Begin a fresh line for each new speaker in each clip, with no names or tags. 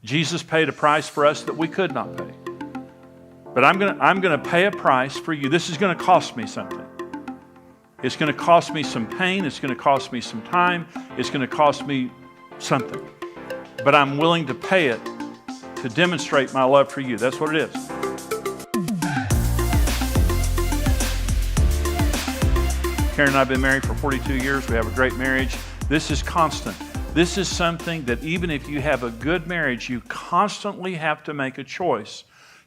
Jesus paid a price for us that we could not pay. But I'm going to pay a price for you. This is going to cost me something. It's going to cost me some pain. It's going to cost me some time. It's going to cost me something. But I'm willing to pay it to demonstrate my love for you. That's what it is. Karen and I have been married for 42 years. We have a great marriage. This is constant. This is something that even if you have a good marriage, you constantly have to make a choice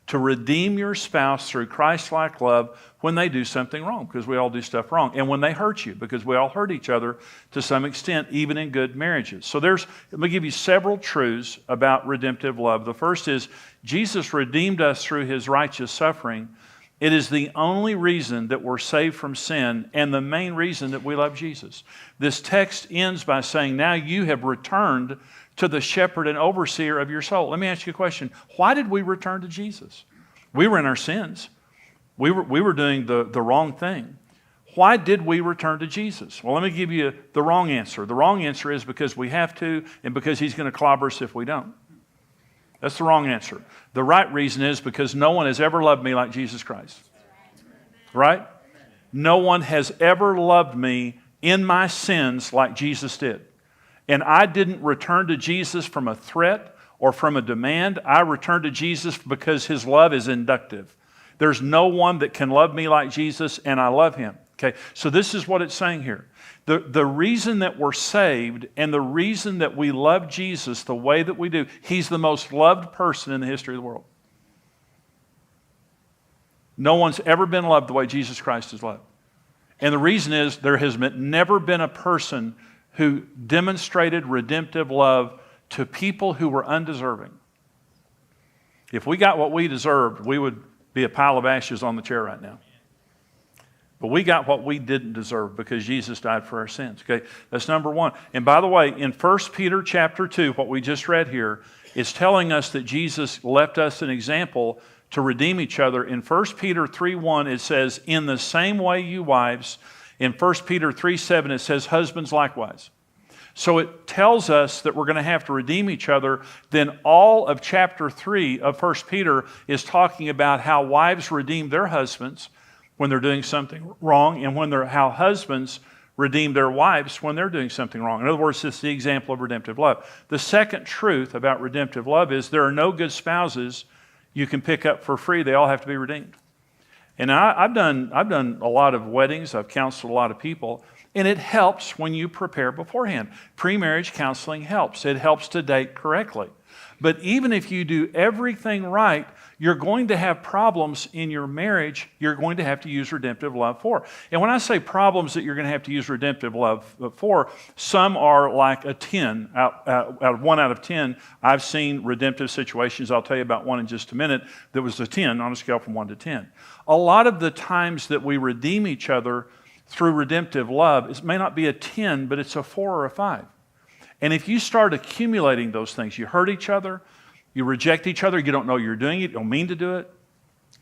to redeem your spouse through Christ-like love when they do something wrong, because we all do stuff wrong, and when they hurt you, because we all hurt each other to some extent, even in good marriages. So let me give you several truths about redemptive love. The first is Jesus redeemed us through his righteous suffering. It is the only reason that we're saved from sin and the main reason that we love Jesus. This text ends by saying, now you have returned to the shepherd and overseer of your soul. Let me ask you a question. Why did we return to Jesus? We were in our sins. We were doing the wrong thing. Why did we return to Jesus? Well, let me give you the wrong answer. The wrong answer is because we have to and because he's going to clobber us if we don't. That's the wrong answer. The right reason is because no one has ever loved me like Jesus Christ. Right? No one has ever loved me in my sins like Jesus did. And I didn't return to Jesus from a threat or from a demand. I returned to Jesus because his love is inductive. There's no one that can love me like Jesus, and I love him. Okay, so this is what it's saying here. The reason that we're saved and the reason that we love Jesus the way that we do, he's the most loved person in the history of the world. No one's ever been loved the way Jesus Christ is loved. And the reason is there has never been a person who demonstrated redemptive love to people who were undeserving. If we got what we deserved, we would be a pile of ashes on the chair right now. But we got what we didn't deserve because Jesus died for our sins. Okay, that's number one. And by the way, in 1 Peter chapter 2, what we just read here is telling us that Jesus left us an example to redeem each other. In 1 Peter 3:1, it says, in the same way you wives. In 1 Peter 3:7, it says, husbands likewise. So it tells us that we're going to have to redeem each other. Then all of chapter 3 of 1 Peter is talking about how wives redeem their husbands when they're doing something wrong, and how husbands redeem their wives when they're doing something wrong. In other words, it's the example of redemptive love. The second truth about redemptive love is there are no good spouses you can pick up for free. They all have to be redeemed. And I've done a lot of weddings. I've counseled a lot of people. And it helps when you prepare beforehand. Pre-marriage counseling helps. It helps to date correctly. But even if you do everything right, you're going to have problems in your marriage you're going to have to use redemptive love for. And when I say problems that you're going to have to use redemptive love for, some are like a 10. Out of 1 out of 10, I've seen redemptive situations. I'll tell you about one in just a minute that was a 10 on a scale from 1 to 10. A lot of the times that we redeem each other through redemptive love, it may not be a 10, but it's a 4 or a 5. And if you start accumulating those things, you hurt each other, you reject each other, you don't know you're doing it, you don't mean to do it,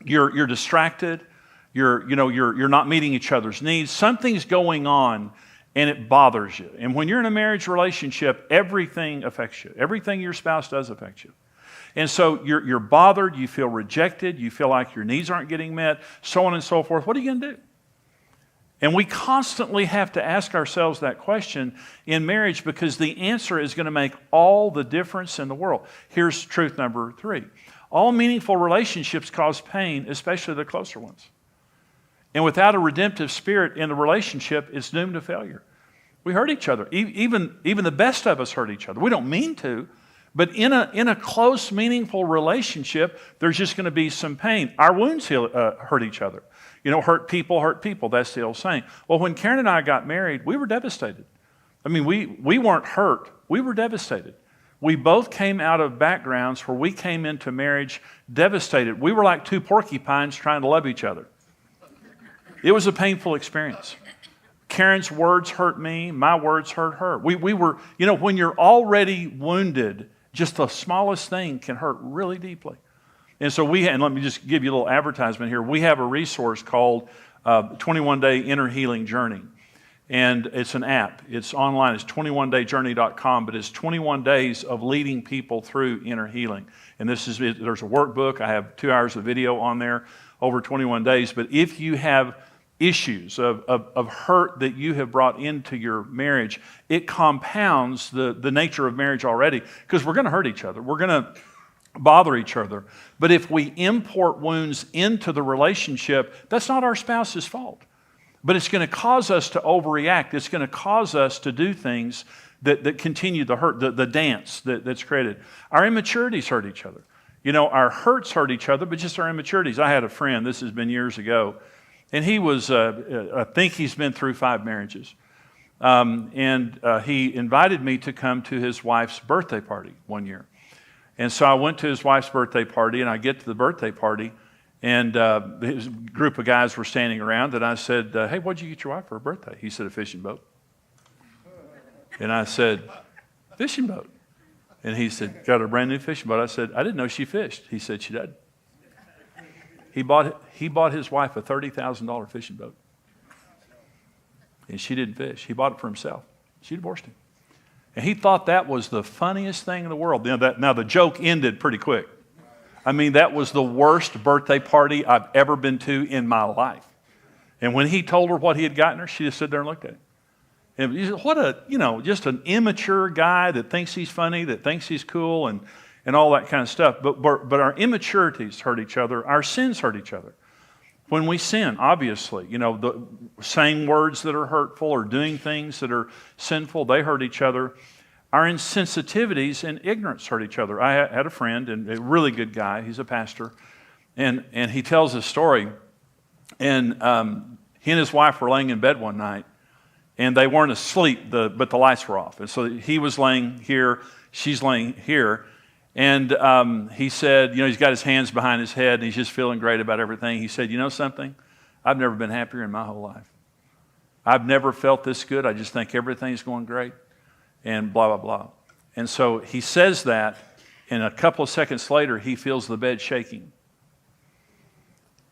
you're distracted, you're not meeting each other's needs, something's going on and it bothers you. And when you're in a marriage relationship, everything affects you. Everything your spouse does affects you. And so you're bothered, you feel rejected, you feel like your needs aren't getting met, so on and so forth. What are you going to do? And we constantly have to ask ourselves that question in marriage because the answer is going to make all the difference in the world. Here's truth number 3. All meaningful relationships cause pain, especially the closer ones. And without a redemptive spirit in the relationship, it's doomed to failure. We hurt each other. Even the best of us hurt each other. We don't mean to, but in a close, meaningful relationship, there's just going to be some pain. Our wounds hurt each other. You know, hurt people, that's the old saying. Well, when Karen and I got married, we were devastated. I mean, we weren't hurt, we were devastated. We both came out of backgrounds where we came into marriage devastated. We were like two porcupines trying to love each other. It was a painful experience. Karen's words hurt me, my words hurt her. We were, you know, when you're already wounded, just the smallest thing can hurt really deeply. And so and let me just give you a little advertisement here. We have a resource called 21-Day Inner Healing Journey. And it's an app. It's online. It's 21dayjourney.com, but it's 21 days of leading people through inner healing. And there's a workbook. I have 2 hours of video on there over 21 days. But if you have issues of hurt that you have brought into your marriage, it compounds the nature of marriage already, because we're going to hurt each other. We're going to bother each other. But if we import wounds into the relationship, that's not our spouse's fault. But it's going to cause us to overreact. It's going to cause us to do things that continue the hurt, the dance that's created. Our immaturities hurt each other. You know, our hurts hurt each other, but just our immaturities. I had a friend, this has been years ago, and he was, I think he's been through 5 marriages. He invited me to come to his wife's birthday party one year. And so I went to his wife's birthday party, and I get to the birthday party, and his group of guys were standing around, and I said, hey, what'd you get your wife for her birthday? He said, a fishing boat. And I said, fishing boat? And he said, got a brand new fishing boat. I said, I didn't know she fished. He said, she did. He bought his wife a $30,000 fishing boat. And she didn't fish. He bought it for himself. She divorced him. And he thought that was the funniest thing in the world. Now the joke ended pretty quick. I mean, that was the worst birthday party I've ever been to in my life. And when he told her what he had gotten her, she just stood there and looked at him. And what just an immature guy that thinks he's funny, that thinks he's cool, and all that kind of stuff. But our immaturities hurt each other. Our sins hurt each other. When we sin, obviously, saying words that are hurtful or doing things that are sinful, they hurt each other. Our insensitivities and ignorance hurt each other. I had a friend, and a really good guy. He's a pastor. And he tells this story. And he and his wife were laying in bed one night, and they weren't asleep, but the lights were off. And so he was laying here, she's laying here. And he said, he's got his hands behind his head, and he's just feeling great about everything. He said, you know something? I've never been happier in my whole life. I've never felt this good. I just think everything's going great. And blah, blah, blah. And so he says that, and a couple of seconds later, he feels the bed shaking.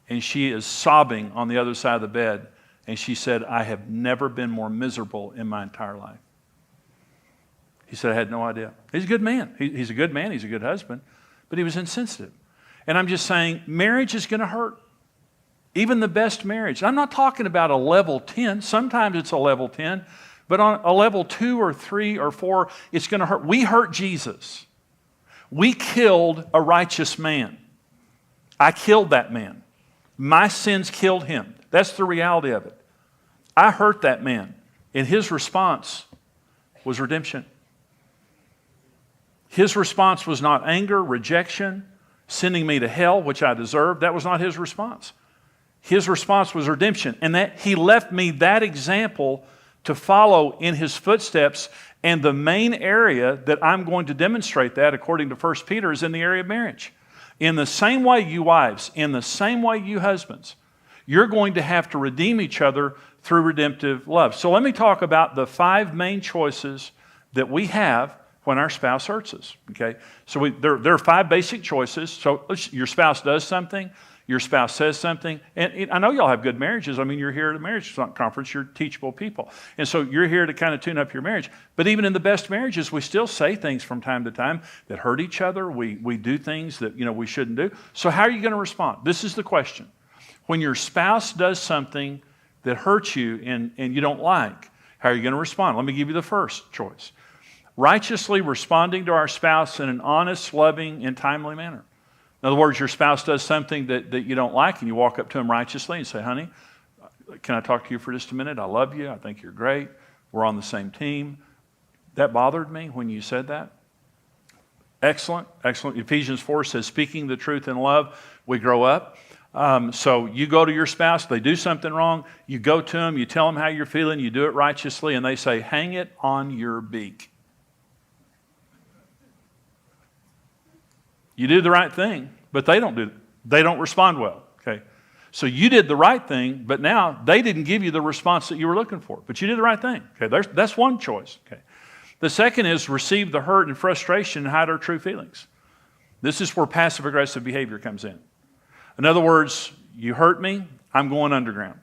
And she is sobbing on the other side of the bed. And she said, I have never been more miserable in my entire life. He said, I had no idea. He's a good man. He's a good man. He's a good husband. But he was insensitive. And I'm just saying, marriage is going to hurt. Even the best marriage. I'm not talking about a level 10. Sometimes it's a level 10. But on a level 2 or 3 or 4, it's going to hurt. We hurt Jesus. We killed a righteous man. I killed that man. My sins killed him. That's the reality of it. I hurt that man. And his response was redemption. His response was not anger, rejection, sending me to hell, which I deserved. That was not his response. His response was redemption. And that he left me that example to follow in his footsteps. And the main area that I'm going to demonstrate that, according to 1 Peter, is in the area of marriage. In the same way, you wives, in the same way, you husbands, you're going to have to redeem each other through redemptive love. So let me talk about the 5 main choices that we have when our spouse hurts us. Okay, so there are 5 basic choices. So your spouse does something, your spouse says something, and I know y'all have good marriages. I mean, you're here at a marriage conference, you're teachable people. And so you're here to kind of tune up your marriage. But even in the best marriages, we still say things from time to time that hurt each other. We do things that we shouldn't do. So how are you going to respond? This is the question. When your spouse does something that hurts you and you don't like, how are you going to respond? Let me give you the first choice. Righteously responding to our spouse in an honest, loving, and timely manner. In other words, your spouse does something that you don't like, and you walk up to him righteously and say, honey, can I talk to you for just a minute? I love you. I think you're great. We're on the same team. That bothered me when you said that. Excellent, excellent. Ephesians 4 says, speaking the truth in love, we grow up. So you go to your spouse, they do something wrong, you go to them, you tell them how you're feeling, you do it righteously, and they say, hang it on your beak. You do the right thing, but they don't respond well. Okay, so you did the right thing, but now they didn't give you the response that you were looking for. But you did the right thing. Okay, that's one choice. Okay, the second is receive the hurt and frustration and hide our true feelings. This is where passive aggressive behavior comes in. In other words, you hurt me, I'm going underground.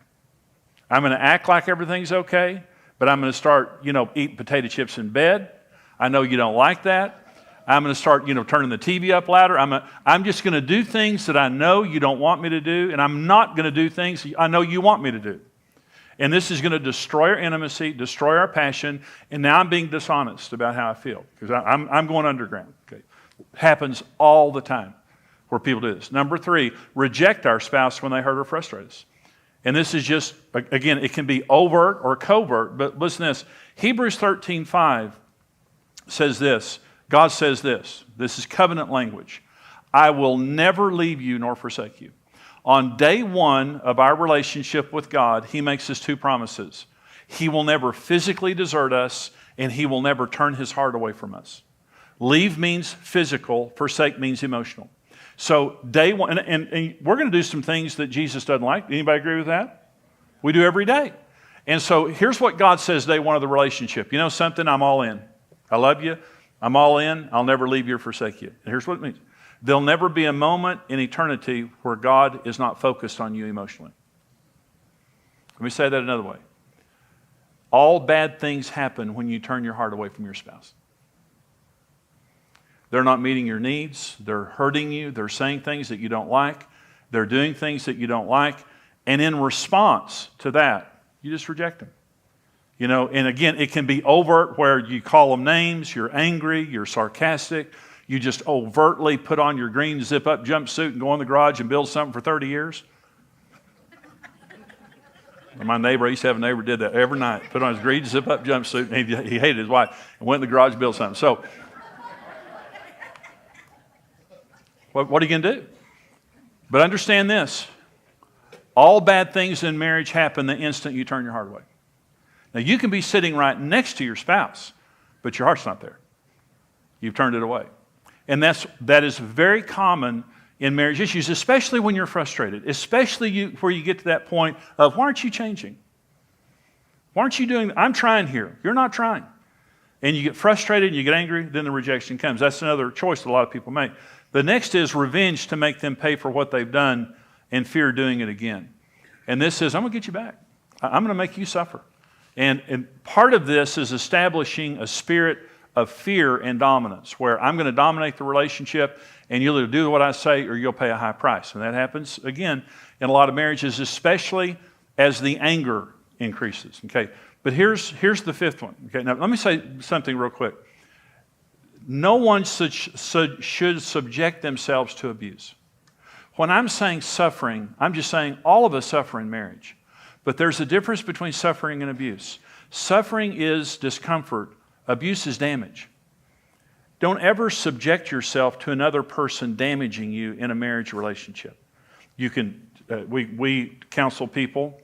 I'm going to act like everything's okay, but I'm going to start, eating potato chips in bed. I know you don't like that. I'm going to start, turning the TV up louder. I'm just going to do things that I know you don't want me to do, and I'm not going to do things I know you want me to do. And this is going to destroy our intimacy, destroy our passion, and now I'm being dishonest about how I feel because I'm going underground. Okay, happens all the time where people do this. Number 3, reject our spouse when they hurt or frustrate us. And this is just, again, it can be overt or covert, but listen to this. Hebrews 13:5 says this. God says this. This is covenant language. I will never leave you nor forsake you. On day 1 of our relationship with God, He makes us 2 promises. He will never physically desert us, and He will never turn His heart away from us. Leave means physical, forsake means emotional. So day 1, and we're going to do some things that Jesus doesn't like. Anybody agree with that? We do every day. And so here's what God says day 1 of the relationship. You know something? I'm all in. I love you. I'm all in. I'll never leave you or forsake you. And here's what it means. There'll never be a moment in eternity where God is not focused on you emotionally. Let me say that another way. All bad things happen when you turn your heart away from your spouse. They're not meeting your needs. They're hurting you. They're saying things that you don't like. They're doing things that you don't like. And in response to that, you just reject them. And again, it can be overt where you call them names, you're angry, you're sarcastic, you just overtly put on your green zip-up jumpsuit and go in the garage and build something for 30 years. My neighbor, I used to have a neighbor who did that every night, put on his green zip-up jumpsuit, and he hated his wife, and went in the garage and built something. So, what are you going to do? But understand this. All bad things in marriage happen the instant you turn your heart away. Now, you can be sitting right next to your spouse, but your heart's not there. You've turned it away. And that is very common in marriage issues, especially when you're frustrated, especially where you get to that point of, why aren't you changing? Why aren't you doing, I'm trying here. You're not trying. And you get frustrated, and you get angry, then the rejection comes. That's another choice that a lot of people make. The next is revenge to make them pay for what they've done and fear doing it again. And this is, I'm going to get you back. I'm going to make you suffer. And part of this is establishing a spirit of fear and dominance, where I'm going to dominate the relationship, and you'll either do what I say or you'll pay a high price. And that happens, again, in a lot of marriages, especially as the anger increases. Okay, but here's the 5th one. Okay, now let me say something real quick. No one should subject themselves to abuse. When I'm saying suffering, I'm just saying all of us suffer in marriage. But there's a difference between suffering and abuse. Suffering is discomfort. Abuse is damage. Don't ever subject yourself to another person damaging you in a marriage relationship. You can, we counsel people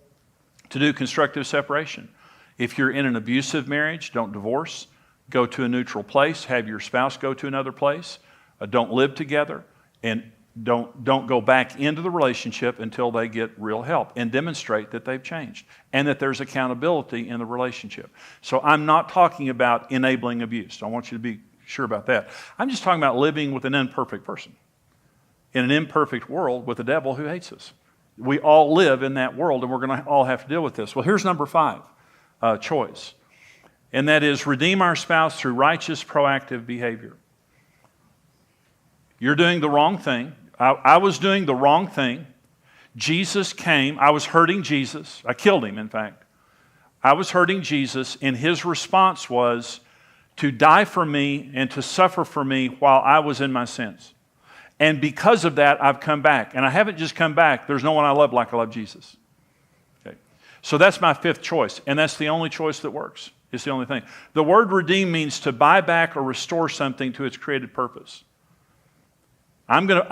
to do constructive separation. If you're in an abusive marriage, don't divorce. Go to a neutral place. Have your spouse go to another place. Don't live together. And don't go back into the relationship until they get real help, and demonstrate that they've changed and that there's accountability in the relationship. So I'm not talking about enabling abuse. I want you to be sure about that. I'm just talking about living with an imperfect person in an imperfect world with a devil who hates us. We all live in that world, and we're going to all have to deal with this. Well, here's number 5, choice. And that is redeem our spouse through righteous, proactive behavior. You're doing the wrong thing. I was doing the wrong thing. Jesus came. I was hurting Jesus. I killed him, in fact. I was hurting Jesus, and his response was to die for me and to suffer for me while I was in my sins. And because of that, I've come back. And I haven't just come back. There's no one I love like I love Jesus. Okay. So that's my 5th choice, and that's the only choice that works. It's the only thing. The word redeem means to buy back or restore something to its created purpose. I'm going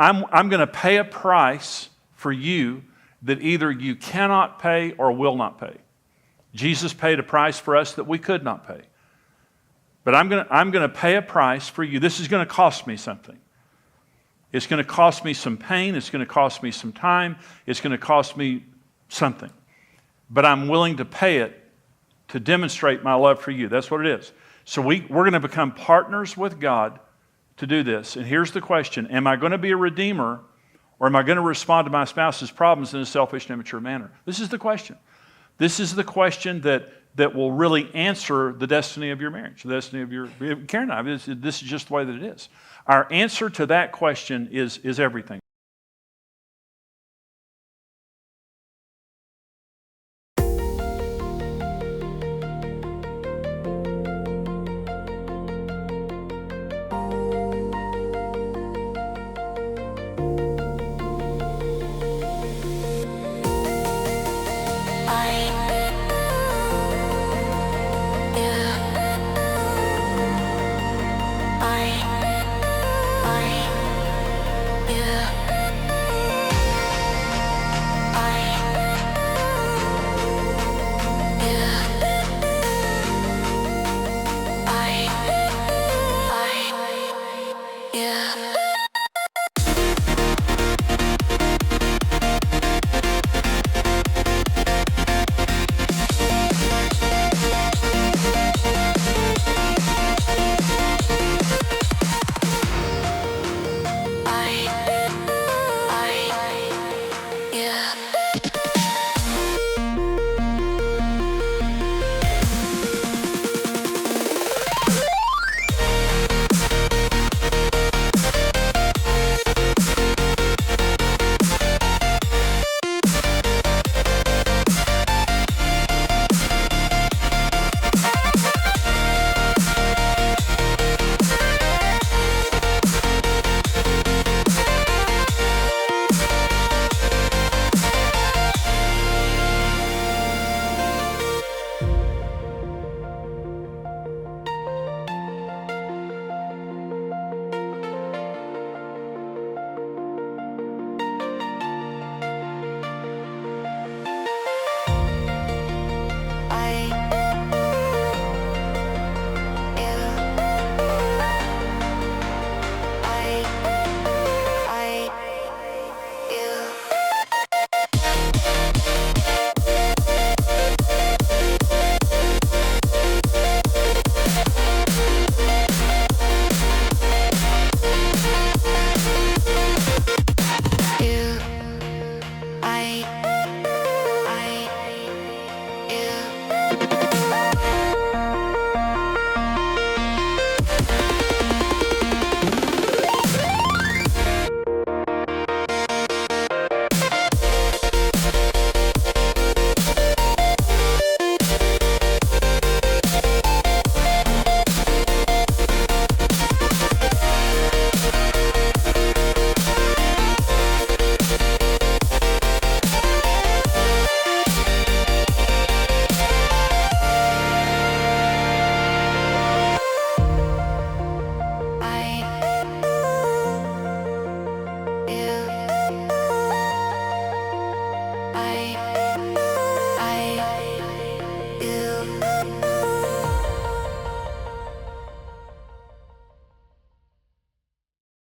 to pay a price for you that either you cannot pay or will not pay. Jesus paid a price for us that we could not pay. But I'm going to pay a price for you. This is going to cost me something. It's going to cost me some pain. It's going to cost me some time. It's going to cost me something. But I'm willing to pay it to demonstrate my love for you. That's what it is. So we're going to become partners with God to do this. And here's the question. Am I going to be a redeemer, or am I going to respond to my spouse's problems in a selfish and immature manner? This is the question. This is the question that will really answer the destiny of your marriage, the destiny of your... Karen and I, this is just the way that it is. Our answer to that question is everything.